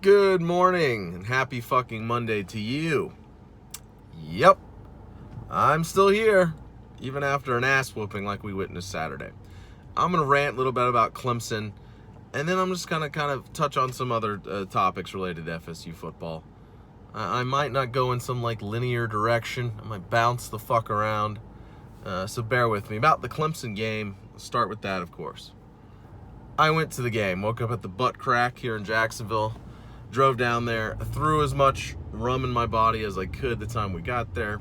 Good morning and happy fucking Monday to you. Yep, I'm still here, even after an ass whooping like we witnessed Saturday. I'm going to rant a little bit about Clemson, and then I'm just going to kind of touch on some other topics related to FSU football. I might not go in some like linear direction. I might bounce the fuck around, so bear with me. About the Clemson game, let's start with that, of course. I went to the game, woke up at the butt crack here in Jacksonville, drove down there, threw as much rum in my body as I could the time we got there.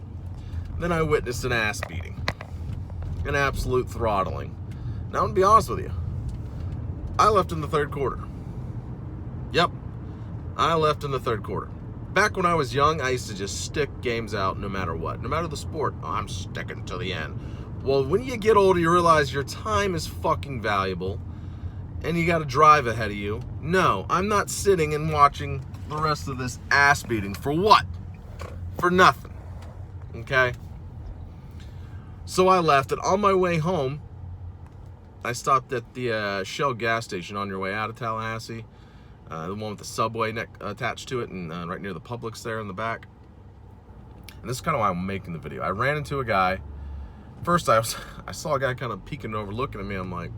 Then I witnessed an ass beating, an absolute throttling. Now, I'm going to be honest with you. I left in the third quarter. Yep, I left in the third quarter. Back when I was young, I used to just stick games out no matter what. No matter the sport, I'm sticking to the end. Well, when you get older, you realize your time is fucking valuable, and you got to drive ahead of you. No, I'm not sitting and watching the rest of this ass beating. For what? For nothing. Okay? So I left, and on my way home, I stopped at the Shell gas station on your way out of Tallahassee. The one with the subway attached to it, and right near the Publix there in the back. And this is kind of why I'm making the video. I ran into a guy. First, I saw a guy kind of peeking over, looking at me. I'm like,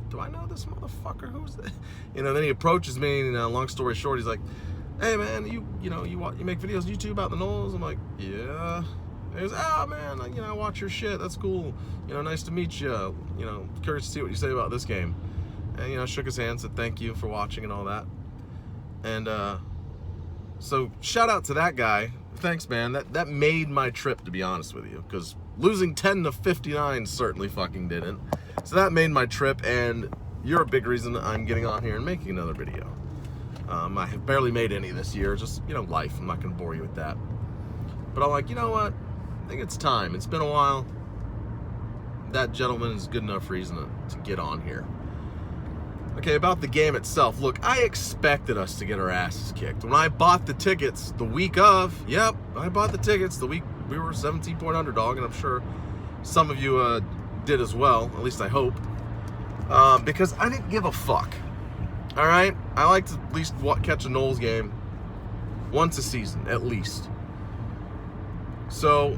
do I know this motherfucker? Who's that? Then he approaches me, and long story short, he's like, hey man, you make videos on YouTube about the Knowles? I'm like, yeah. He goes, oh man, I watch your shit. That's cool. Nice to meet you. Curious to see what you say about this game. And I shook his hand, said thank you for watching and all that. And so shout out to that guy. Thanks, man. That made my trip, to be honest with you, because losing 10-59 certainly fucking didn't. So that made my trip, and you're a big reason I'm getting on here and making another video. I have barely made any this year, just, life. I'm not going to bore you with that. But I'm like, you know what? I think it's time. It's been a while. That gentleman is good enough reason to get on here. Okay, about the game itself. Look, I expected us to get our asses kicked. When I bought the tickets the week of, I bought the tickets the week we were 17-point underdog, and I'm sure some of you did as well, at least I hope, because I didn't give a fuck. All right, I like to at least catch a Knowles game once a season, at least. So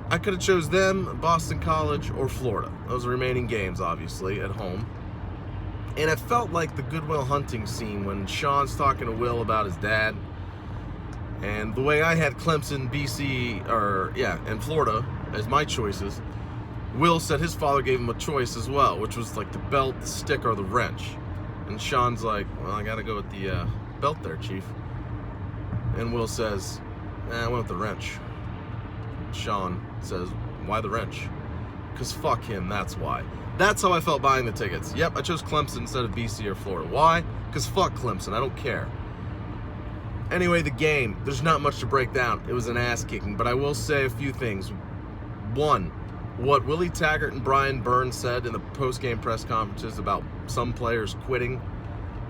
I could have chose them, Boston College, or Florida. Those are remaining games, obviously, at home. And it felt like the Goodwill Hunting scene when Sean's talking to Will about his dad. And the way I had Clemson, BC, and Florida as my choices, Will said his father gave him a choice as well, which was like the belt, the stick, or the wrench. And Sean's like, well, I gotta go with the belt there, Chief. And Will says, I went with the wrench. Sean says, why the wrench? Because fuck him, that's why. That's how I felt buying the tickets. Yep, I chose Clemson instead of BC or Florida. Why? Because fuck Clemson, I don't care. Anyway, the game, there's not much to break down. It was an ass kicking, but I will say a few things. One, what Willie Taggart and Brian Burns said in the post-game press conferences about some players quitting,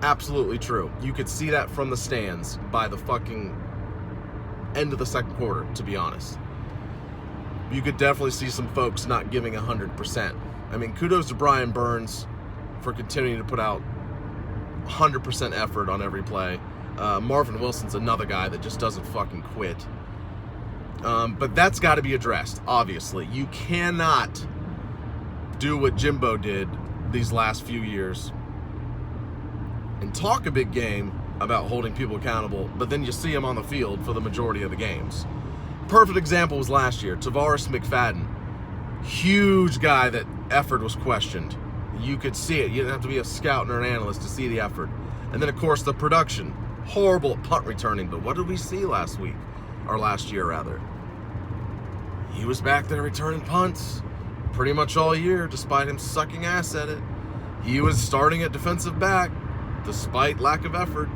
absolutely true. You could see that from the stands by the fucking end of the second quarter, to be honest. You could definitely see some folks not giving 100%. I mean, kudos to Brian Burns for continuing to put out 100% effort on every play. Marvin Wilson's another guy that just doesn't fucking quit. But that's got to be addressed, obviously. You cannot do what Jimbo did these last few years and talk a big game about holding people accountable, but then you see him on the field for the majority of the games. Perfect example was last year. Tavares McFadden. Huge guy that effort was questioned. You could see it. You didn't have to be a scout or an analyst to see the effort. And then, of course, the production. Horrible at punt returning, but what did we see last week? Or last year, rather. He was back there returning punts pretty much all year, despite him sucking ass at it. He was starting at defensive back, despite lack of effort.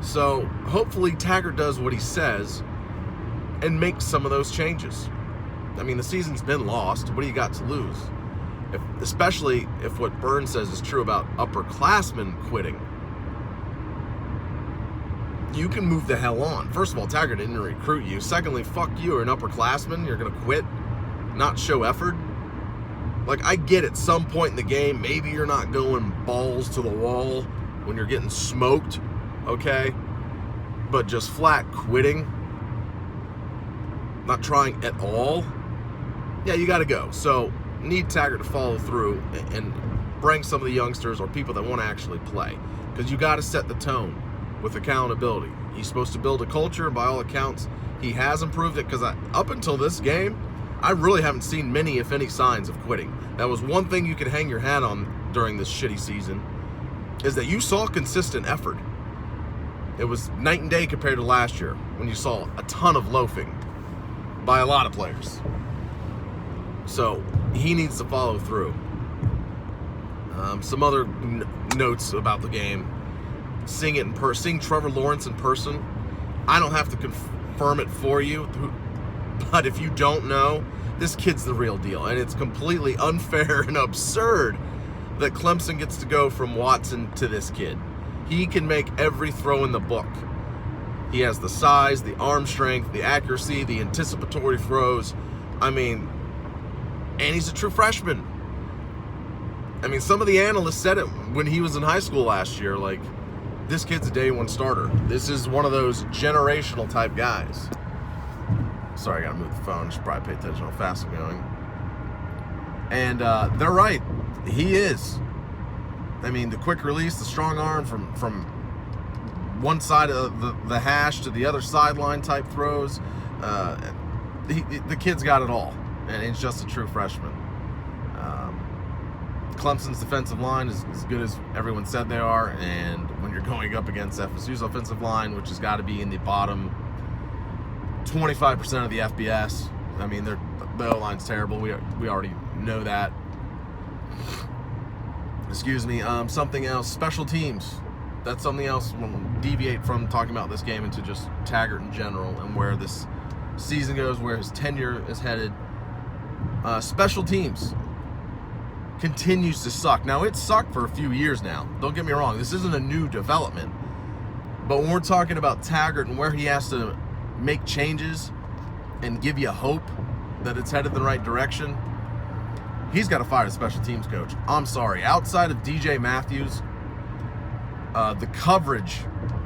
So, hopefully Taggart does what he says and makes some of those changes. I mean, the season's been lost. What do you got to lose? Especially if what Burns says is true about upperclassmen quitting. You can move the hell on. First of all, Taggart didn't recruit you. Secondly, fuck you. You're an upperclassman. You're going to quit, not show effort. Like, I get at some point in the game, maybe you're not going balls to the wall when you're getting smoked, okay? but just flat quitting, not trying at all, yeah, you got to go. So need Taggart to follow through and bring some of the youngsters or people that want to actually play, because you got to set the tone with accountability. He's supposed to build a culture, and by all accounts, he has improved it, because up until this game, I really haven't seen many, if any, signs of quitting. That was one thing you could hang your hat on during this shitty season, is that you saw consistent effort. It was night and day compared to last year, when you saw a ton of loafing by a lot of players. So he needs to follow through. Some other notes about the game. Seeing Trevor Lawrence in person, I don't have to confirm it for you, but if you don't know, this kid's the real deal, and it's completely unfair and absurd that Clemson gets to go from Watson to this kid. He can make every throw in the book. He has the size, the arm strength, the accuracy, the anticipatory throws. I mean, and he's a true freshman. I mean, some of the analysts said it when he was in high school last year, like, this kid's a day one starter. This is one of those generational type guys. Sorry, I gotta move the phone. Should probably pay attention how fast I'm going. And they're right. He is. I mean, the quick release, the strong arm from one side of the hash to the other sideline type throws. The kid's got it all, and he's just a true freshman. Clemson's defensive line is as good as everyone said they are, and when you're going up against FSU's offensive line, which has got to be in the bottom 25% of the FBS, I mean, the O-line's terrible. We already know that. Excuse me. Something else. Special teams. That's something else. We'll deviate from talking about this game into just Taggart in general and where this season goes, where his tenure is headed. Special teams continues to suck. Now, it sucked for a few years now. Don't get me wrong. This isn't a new development. But when we're talking about Taggart and where he has to make changes and give you hope that it's headed in the right direction, he's got to fire the special teams coach. I'm sorry. Outside of DJ Matthews, the coverage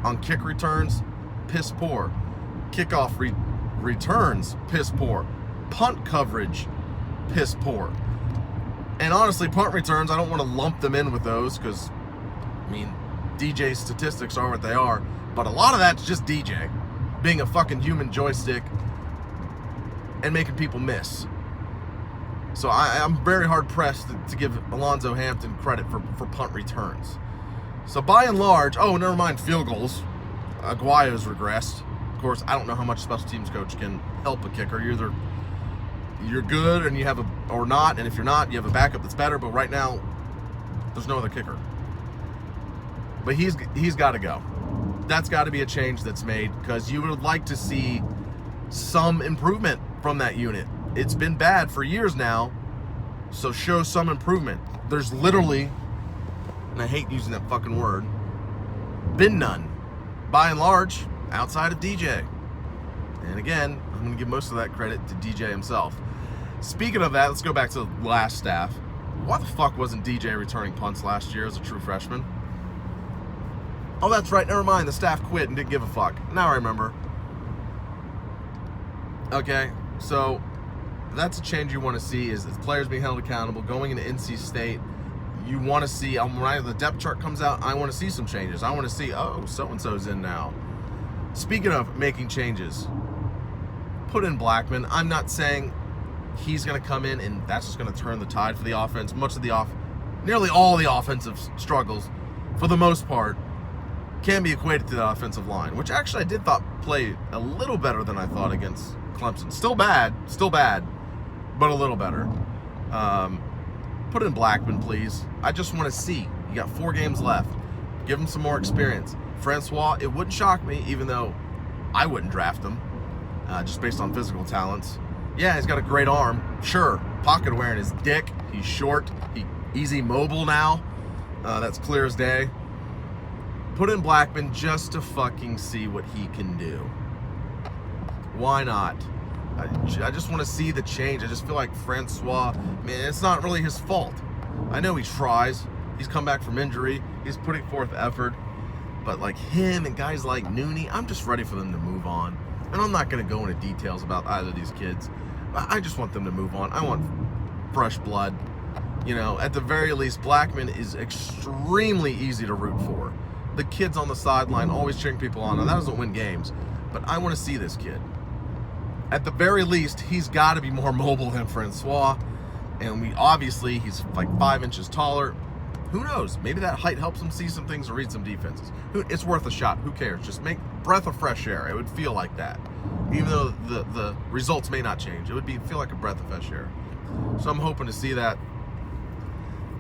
on kick returns, piss poor. Kickoff returns, piss poor. Punt coverage, piss poor. And honestly, punt returns, I don't want to lump them in with those because, I mean, DJ's statistics are what they are. But a lot of that's just DJ being a fucking human joystick and making people miss. So I'm very hard-pressed to give Alonzo Hampton credit for punt returns. So by and large, never mind field goals. Aguayo's regressed. Of course, I don't know how much special teams coach can help a kicker. You're good and you have or not, and if you're not, you have a backup that's better, but right now, there's no other kicker. But he's got to go. That's got to be a change that's made, because you would like to see some improvement from that unit. It's been bad for years now, so show some improvement. There's literally, and I hate using that fucking word, been none, by and large, outside of DJ. And again, I'm going to give most of that credit to DJ himself. Speaking of that, let's go back to the last staff. Why the fuck wasn't DJ returning punts last year as a true freshman? Oh, that's right, never mind, the staff quit and didn't give a fuck. Now I remember. Okay, so that's a change you want to see, is players being held accountable. Going into NC State, you want to see, when the depth chart comes out, I want to see some changes. I want to see, so-and-so's in now. Speaking of making changes, put in Blackman. I'm not saying he's going to come in and that's just going to turn the tide for the offense. Nearly all the offensive struggles, for the most part, can be equated to the offensive line, which actually I did play a little better than I thought against Clemson. Still bad, but a little better. Put in Blackman, please. I just want to see. You got 4 games left. Give him some more experience. Francois, it wouldn't shock me, even though I wouldn't draft him, just based on physical talents. Yeah, he's got a great arm. Sure, pocket wearing his dick. He's short. He's mobile now. That's clear as day. Put in Blackman just to fucking see what he can do. Why not? I just want to see the change. I just feel like Francois, man, it's not really his fault. I know he tries. He's come back from injury. He's putting forth effort. But like him and guys like Nooney, I'm just ready for them to move on. And I'm not going to go into details about either of these kids. I just want them to move on. I want fresh blood. You know, at the very least, Blackman is extremely easy to root for. The kids on the sideline always cheering people on. Now, that doesn't win games, but I want to see this kid. At the very least, he's got to be more mobile than Francois. And he's like 5 inches taller. Who knows? Maybe that height helps him see some things or read some defenses. It's worth a shot. Who cares? Just make breath of fresh air. It would feel like that. Even though the results may not change. It would feel like a breath of fresh air. So I'm hoping to see that.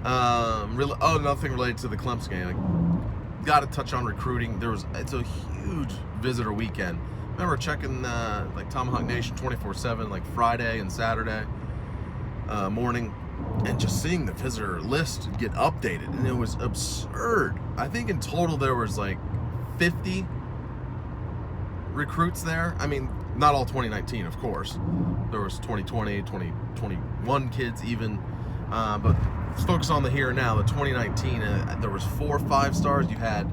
Another thing related to the Clemson game. Got to touch on recruiting. It's a huge visitor weekend. I remember checking like Tomahawk Nation 24/7, like Friday and Saturday morning, and just seeing the visitor list get updated, and it was absurd. I think in total there was like 50 recruits there. I mean, not all 2019, of course. There was 2020, 2021 kids even, but let's focus on the here and now. The 2019, there was 4 5-stars. You had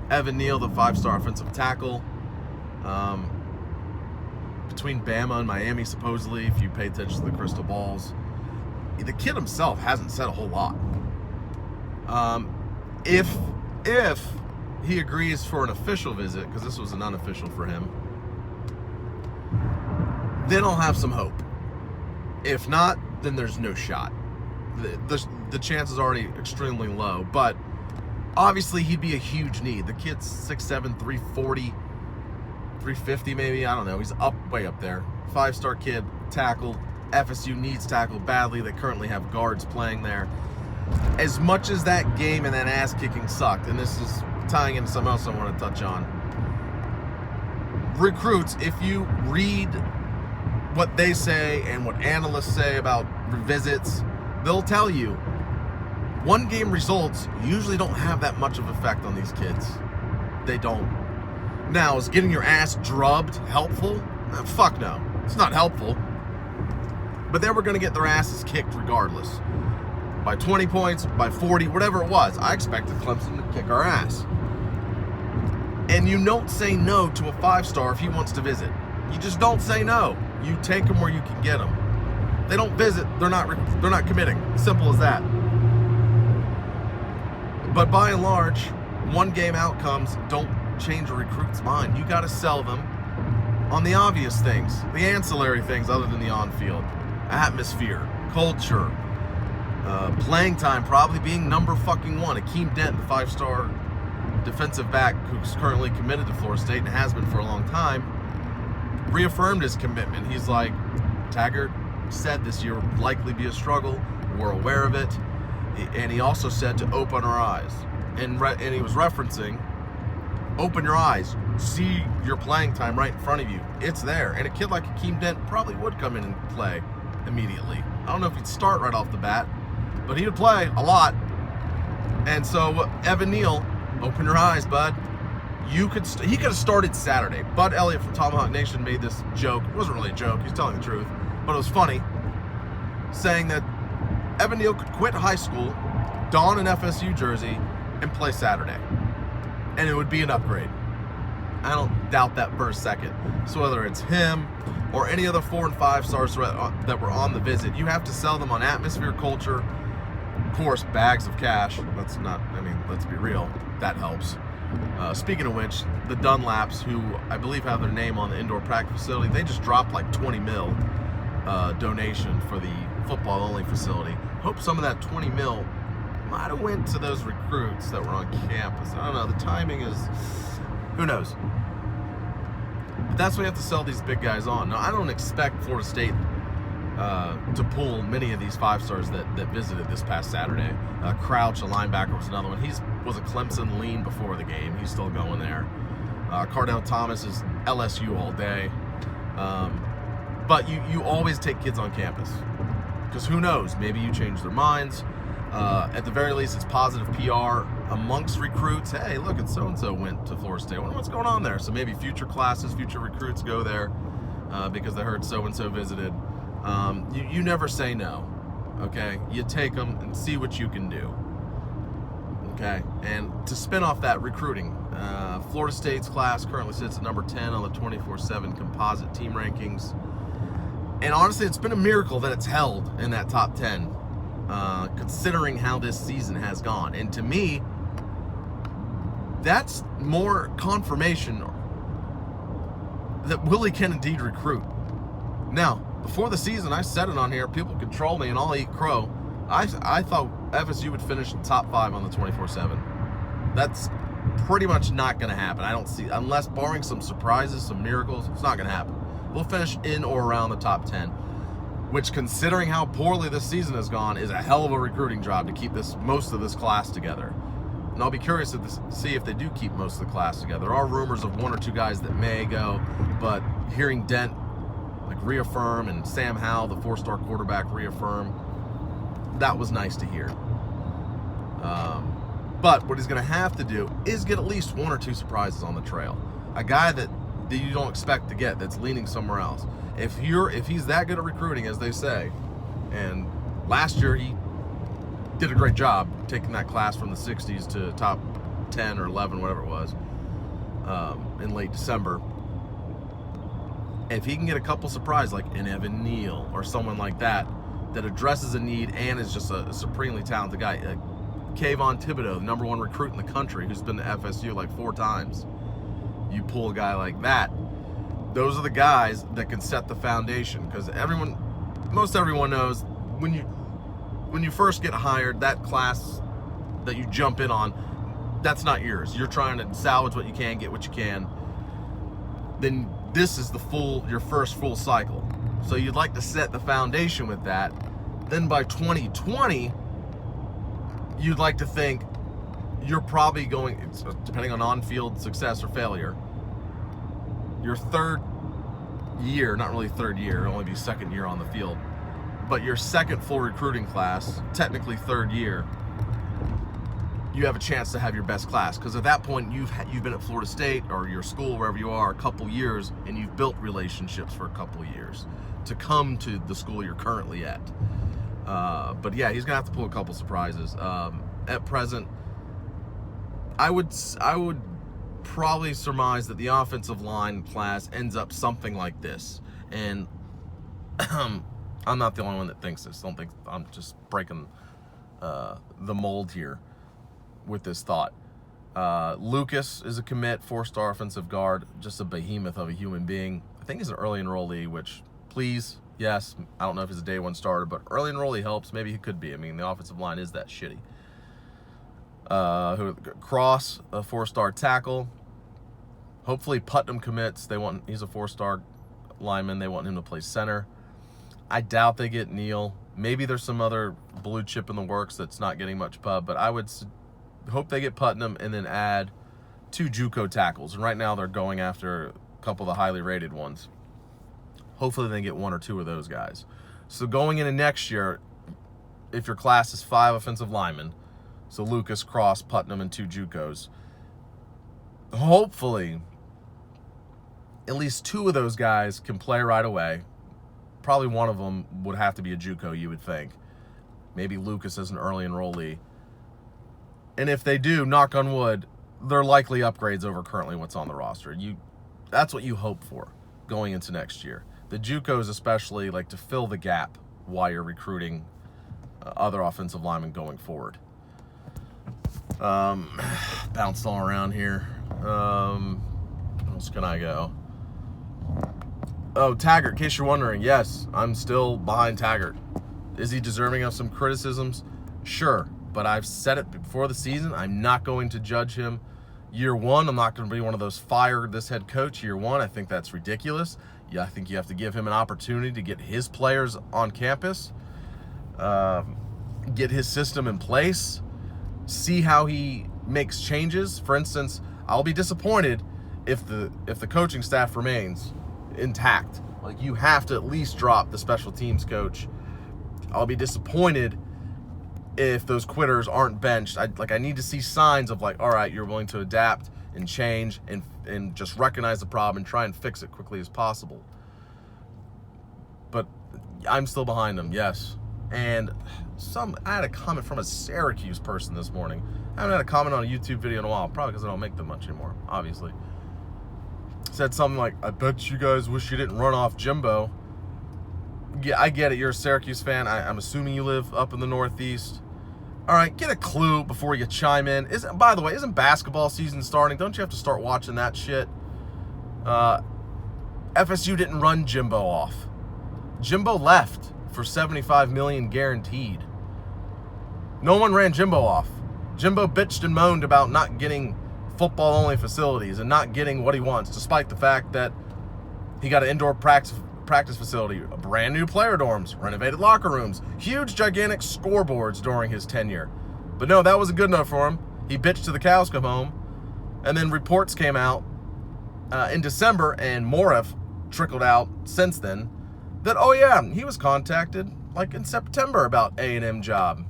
Evan Neal, the 5-star offensive tackle. Between Bama and Miami, supposedly, if you pay attention to the crystal balls. The kid himself hasn't said a whole lot. If he agrees for an official visit, because this was an unofficial for him, then I'll have some hope. If not, then there's no shot. The chance is already extremely low, but obviously he'd be a huge need. The kid's 6'7", 340, 350 maybe, I don't know. He's way up there. 5-star kid, tackle. FSU needs tackle badly. They currently have guards playing there. As much as that game and that ass kicking sucked, and this is tying into something else I want to touch on. Recruits, if you read what they say and what analysts say about visits, they'll tell you 1 game results usually don't have that much of effect on these kids. They don't. Now, is getting your ass drubbed helpful? Fuck no. It's not helpful. But they were going to get their asses kicked regardless. By 20 points, by 40, whatever it was. I expected Clemson to kick our ass. And you don't say no to a 5-star if he wants to visit. You just don't say no. You take him where you can get him. They don't visit, they're not committing. Simple as that. But by and large, 1-game outcomes don't change a recruit's mind. You got to sell them on the obvious things, the ancillary things other than the on-field. Atmosphere, culture, playing time, probably being number fucking 1. Akeem Dent, the 5-star defensive back who's currently committed to Florida State and has been for a long time, reaffirmed his commitment. He's like, Taggart said this year would likely be a struggle. We're aware of it. And he also said to open our eyes. And he was referencing, open your eyes. See your playing time right in front of you. It's there. And a kid like Akeem Dent probably would come in and play immediately. I don't know if he'd start right off the bat, but he would play a lot. And so Evan Neal, open your eyes, bud. He could have started Saturday. Bud Elliott from Tomahawk Nation made this joke. It wasn't really a joke. He's telling the truth, but it was funny, saying that Evan Neal could quit high school, don an FSU jersey, and play Saturday, and it would be an upgrade. I don't doubt that for a second. So whether it's him or any other 4 and 5-stars that were on the visit, you have to sell them on atmosphere, culture, of course, bags of cash. Let's be real. That helps. Speaking of which, the Dunlaps, who I believe have their name on the indoor practice facility, they just dropped like 20 mil donation for the football-only facility. Hope some of that 20 mil might have went to those recruits that were on campus. I don't know. The timing is, who knows? But that's what you have to sell these big guys on. Now, I don't expect Florida State to pull many of these 5-stars that visited this past Saturday. Crouch, a linebacker, was another one. He was a Clemson lean before the game. He's still going there. Cardell Thomas is LSU all day. But you always take kids on campus. Because who knows? Maybe you change their minds. At the very least, it's positive PR amongst recruits. Hey, look, it's so-and-so went to Florida State. I wonder what's going on there. So maybe future classes, future recruits go there because they heard so-and-so visited. You never say no, okay? You take them and see what you can do, okay? And to spin off that recruiting, Florida State's class currently sits at number 10 on the 24/7 composite team rankings. And honestly, it's been a miracle that it's held in that top 10, considering how this season has gone. And to me, that's more confirmation that Willie can indeed recruit. Now, before the season, I said it on here, people control me and I'll eat crow. I thought FSU would finish in top 5 on the 24/7. That's pretty much not going to happen. I don't see, unless barring some surprises, some miracles, it's not going to happen. We'll finish in or around the top 10, which, considering how poorly this season has gone, is a hell of a recruiting job to keep most of this class together. And I'll be curious to see if they do keep most of the class together. There are rumors of 1 or 2 guys that may go, but hearing Dent reaffirm and Sam Howell, the 4-star quarterback, reaffirm, that was nice to hear. But what he's going to have to do is get at least 1 or 2 surprises on the trail. A guy that you don't expect to get, that's leaning somewhere else. If he's that good at recruiting, as they say, and last year he did a great job taking that class from the 60s to top 10 or 11, whatever it was, in late December. If he can get a couple surprises like an Evan Neal or someone like that addresses a need and is just a supremely talented guy, Kayvon Thibodeau, the number 1 recruit in the country, who's been to FSU like 4 times. You pull a guy like that, those are the guys that can set the foundation, because most everyone knows when you first get hired, that class that you jump in on, that's not yours. You're trying to salvage what you can, get what you can. Then this is your first full cycle. So you'd like to set the foundation with that. Then by 2020, you'd like to think you're probably going, depending on on-field success or failure, your 3rd year, not really 3rd year, it'll only be 2nd year on the field, but your 2nd full recruiting class, technically 3rd year, you have a chance to have your best class, because at that point you've been at Florida State or your school, wherever you are, a couple years, and you've built relationships for a couple years to come to the school you're currently at. But yeah, he's gonna have to pull a couple surprises. At present, I would probably surmise that the offensive line class ends up something like this. And I'm not the only one that thinks this. Don't think I'm just breaking the mold here with this thought. Lucas is a commit, 4-star offensive guard, just a behemoth of a human being. I think he's an early enrollee, which, please, yes, I don't know if he's a day 1 starter, but early enrollee helps. Maybe he could be. I mean, the offensive line is that shitty. Cross, a 4-star tackle. Hopefully Putnam commits. He's a 4-star lineman. They want him to play center. I doubt they get Neal. Maybe there's some other blue chip in the works that's not getting much pub, but I would hope they get Putnam and then add 2 JUCO tackles. And right now they're going after a couple of the highly rated ones. Hopefully they get 1 or 2 of those guys. So going into next year, if your class is 5 offensive linemen, so Lucas, Cross, Putnam, and 2 JUCOs, hopefully at least 2 of those guys can play right away. Probably one of them would have to be a JUCO, you would think. Maybe Lucas as an early enrollee. And if they do, knock on wood, they're likely upgrades over currently what's on the roster. That's what you hope for going into next year. The JUCOs especially like to fill the gap while you're recruiting other offensive linemen going forward. Bounced all around here. Where else can I go? Oh, Taggart, in case you're wondering, yes, I'm still behind Taggart. Is he deserving of some criticisms? Sure, but I've said it before the season. I'm not going to judge him year 1. I'm not going to be one of those fire this head coach year 1. I think that's ridiculous. Yeah, I think you have to give him an opportunity to get his players on campus, get his system in place, see how he makes changes. For instance, I'll be disappointed if the coaching staff remains intact. Like, you have to at least drop the special teams coach. I'll be disappointed if those quitters aren't benched. I need to see signs of like, all right, you're willing to adapt and change and just recognize the problem and try and fix it quickly as possible. But I'm still behind them, yes. And I had a comment from a Syracuse person this morning. I haven't had a comment on a YouTube video in a while, probably because I don't make them much anymore, obviously. Said something like, I bet you guys wish you didn't run off Jimbo. Yeah, I get it. You're a Syracuse fan. I'm assuming you live up in the Northeast. All right, get a clue before you chime in. By the way, isn't basketball season starting? Don't you have to start watching that shit? FSU didn't run Jimbo off. Jimbo left for $75 million guaranteed. No one ran Jimbo off. Jimbo bitched and moaned about not getting football-only facilities and not getting what he wants, despite the fact that he got an indoor practice facility, brand new player dorms, renovated locker rooms, huge, gigantic scoreboards during his tenure. But no, that wasn't good enough for him. He bitched till the cows come home. And then reports came out in December, and more have trickled out since then, that, oh yeah, he was contacted like in September about A&M job.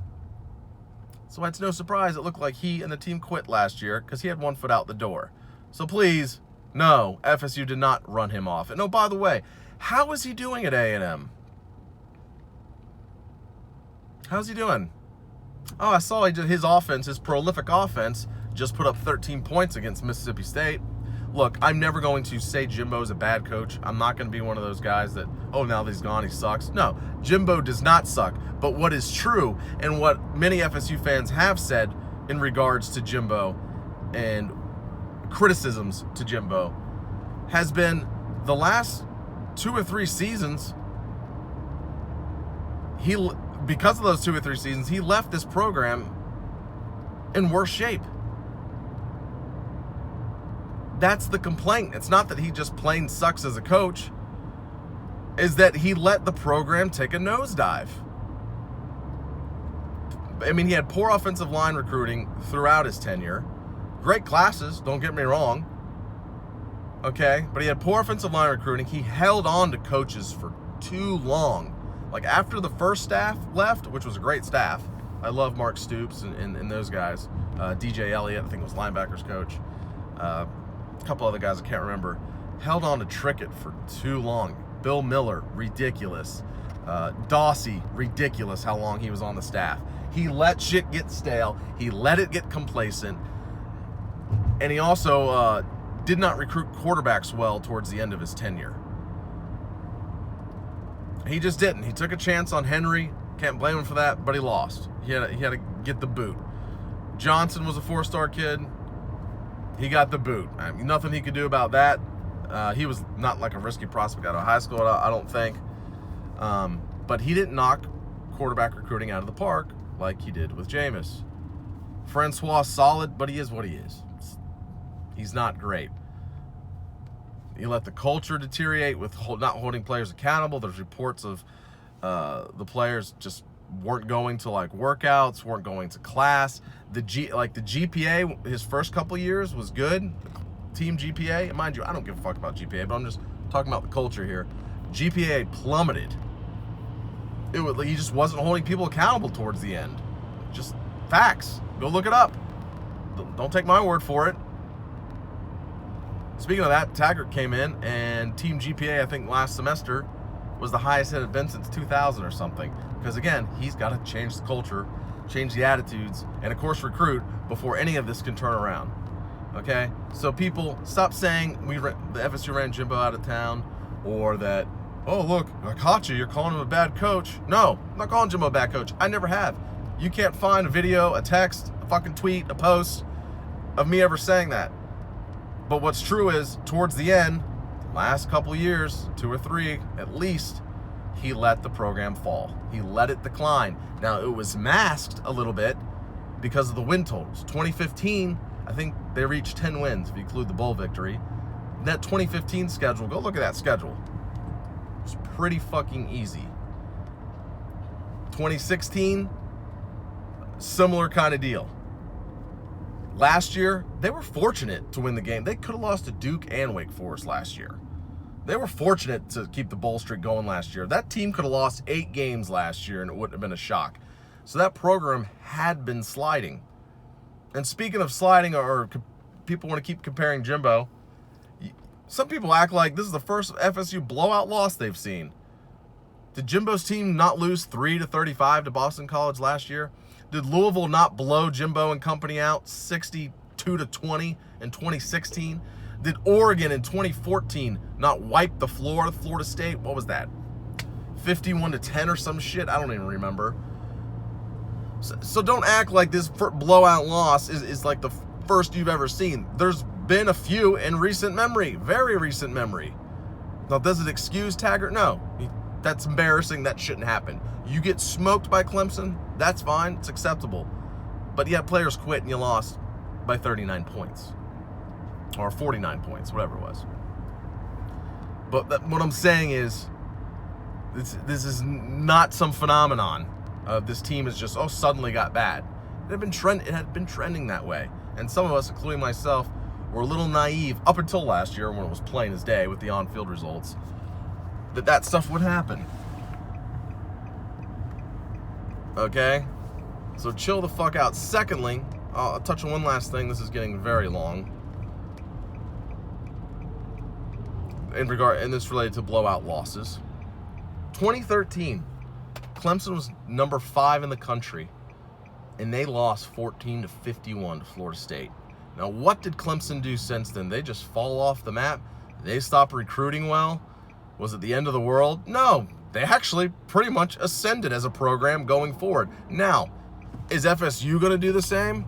So it's no surprise it looked like he and the team quit last year because he had one foot out the door. So please, no, FSU did not run him off. And oh, by the way, how is he doing at A&M? How's he doing? Oh, I saw his offense, his prolific offense, just put up 13 points against Mississippi State. Look, I'm never going to say Jimbo's a bad coach. I'm not going to be one of those guys that, oh, now that he's gone, he sucks. No, Jimbo does not suck. But what is true, and what many FSU fans have said in regards to Jimbo and criticisms to Jimbo, has been the last 2 or 3 seasons, because of those 2 or 3 seasons, he left this program in worse shape. That's the complaint. It's not that he just plain sucks as a coach. Is that he let the program take a nosedive. I mean, he had poor offensive line recruiting throughout his tenure. Great classes, don't get me wrong. Okay? But he had poor offensive line recruiting. He held on to coaches for too long. Like, after the first staff left, which was a great staff. I love Mark Stoops and those guys. DJ Elliott, I think was linebackers coach. A couple other guys I can't remember, held on to Trickett for too long. Bill Miller, ridiculous. Dawsey, ridiculous how long he was on the staff. He let shit get stale. He let it get complacent. And he also did not recruit quarterbacks well towards the end of his tenure. He just didn't. He took a chance on Henry. Can't blame him for that, but he lost. He had to get the boot. Johnson was a 4-star kid. He got the boot. I mean, nothing he could do about that. He was not like a risky prospect out of high school, I don't think. But he didn't knock quarterback recruiting out of the park like he did with Jameis. Francois, solid, but he is what he is. He's not great. He let the culture deteriorate with not holding players accountable. There's reports of the players just weren't going to like workouts, weren't going to class. The GPA, his first couple years was good. Team GPA, and mind you, I don't give a fuck about GPA, but I'm just talking about the culture here. GPA plummeted. He just wasn't holding people accountable towards the end. Just facts. Go look it up. Don't take my word for it. Speaking of that, Taggart came in, and Team GPA, I think last semester, was the highest it had been since 2000 or something. Because again, he's got to change the culture, change the attitudes, and of course recruit before any of this can turn around. Okay? So people, stop saying the FSU ran Jimbo out of town, or that, oh look, I caught you, you're calling him a bad coach. No, I'm not calling Jimbo a bad coach. I never have. You can't find a video, a text, a fucking tweet, a post of me ever saying that. But what's true is, towards the end, last couple years, 2 or 3 at least, he let the program fall. He let it decline. Now, it was masked a little bit because of the win totals. 2015, I think they reached 10 wins, if you include the bowl victory. That 2015 schedule, go look at that schedule. It's pretty fucking easy. 2016, similar kind of deal. Last year, they were fortunate to win the game. They could have lost to Duke and Wake Forest last year. They were fortunate to keep the bowl streak going last year. That team could have lost 8 games last year and it wouldn't have been a shock. So that program had been sliding. And speaking of sliding, or people want to keep comparing Jimbo, some people act like this is the first FSU blowout loss they've seen. Did Jimbo's team not lose 30-35 to Boston College last year? Did Louisville not blow Jimbo and company out 62-20 in 2016? Did Oregon in 2014 not wipe the floor of Florida State? What was that? 51-10 or some shit? I don't even remember. So don't act like this blowout loss is like the first you've ever seen. There's been a few in recent memory, very recent memory. Now, does it excuse Taggart? No. That's embarrassing. That shouldn't happen. You get smoked by Clemson, that's fine. It's acceptable. But you had players quit and you lost by 39 points. Or 49 points, whatever it was. But what I'm saying is, this is not some phenomenon of this team is just, suddenly got bad. It had been trending that way. And some of us, including myself, were a little naive up until last year when it was plain as day with the on-field results that stuff would happen. Okay? So chill the fuck out. Secondly, I'll touch on one last thing. This is getting very long. And this related to blowout losses. 2013, Clemson was number 5 in the country, and they lost 14-51 to Florida State. Now, what did Clemson do since then? They just fall off the map? They stopped recruiting well? Was it the end of the world? No, they actually pretty much ascended as a program going forward. Now, is FSU going to do the same?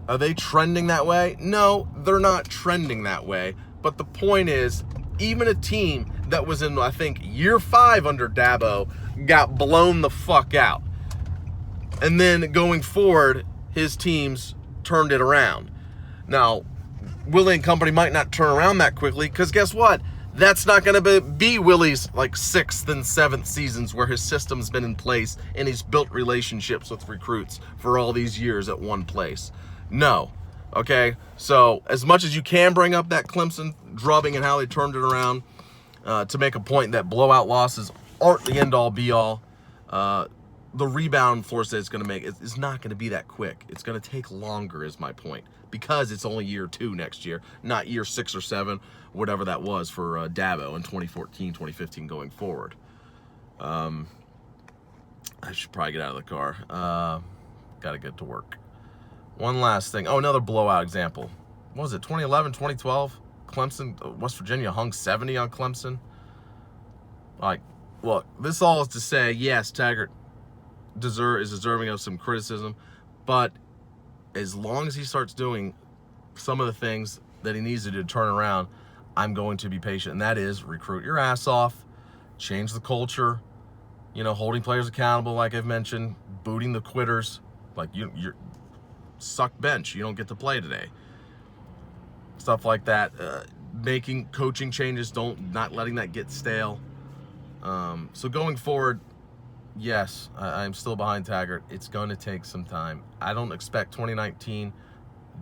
Are they trending that way? No, they're not trending that way. But the point is, even a team that was in, I think, year 5 under Dabo got blown the fuck out. And then going forward, his teams turned it around. Now, Willie and company might not turn around that quickly, because guess what? That's not going to be Willie's like 6th and 7th seasons where his system's been in place and he's built relationships with recruits for all these years at one place. No. Okay? So, as much as you can bring up that Clemson drubbing and how they turned it around to make a point that blowout losses aren't the end-all, be-all, the rebound Florida State is going to make is not going to be that quick. It's going to take longer is my point, because it's only year 2 next year, not year 6 or 7, whatever that was for Dabo in 2014, 2015 going forward. I should probably get out of the car. Got to get to work. One last thing. Oh, another blowout example. What was it, 2011, 2012? Clemson, West Virginia hung 70 on Clemson. Like, look, this all is to say, yes, Taggart is deserving of some criticism, but as long as he starts doing some of the things that he needs to do to turn around, I'm going to be patient. And that is recruit your ass off, change the culture, holding players accountable, like I've mentioned, booting the quitters, like you're suck bench, you don't get to play today. Stuff like that. Making coaching changes, not letting that get stale. So going forward, yes, I'm still behind Taggart. It's going to take some time. I don't expect 2019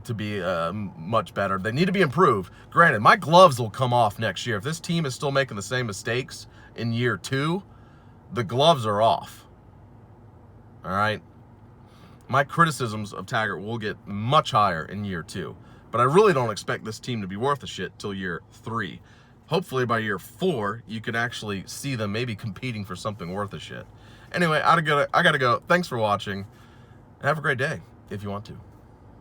to be much better. They need to be improved. Granted, my gloves will come off next year. If this team is still making the same mistakes in year 2, the gloves are off. All right? My criticisms of Taggart will get much higher in year 2. But I really don't expect this team to be worth a shit till year 3. Hopefully by year 4, you can actually see them maybe competing for something worth a shit. Anyway, I gotta go. Thanks for watching. Have a great day if you want to.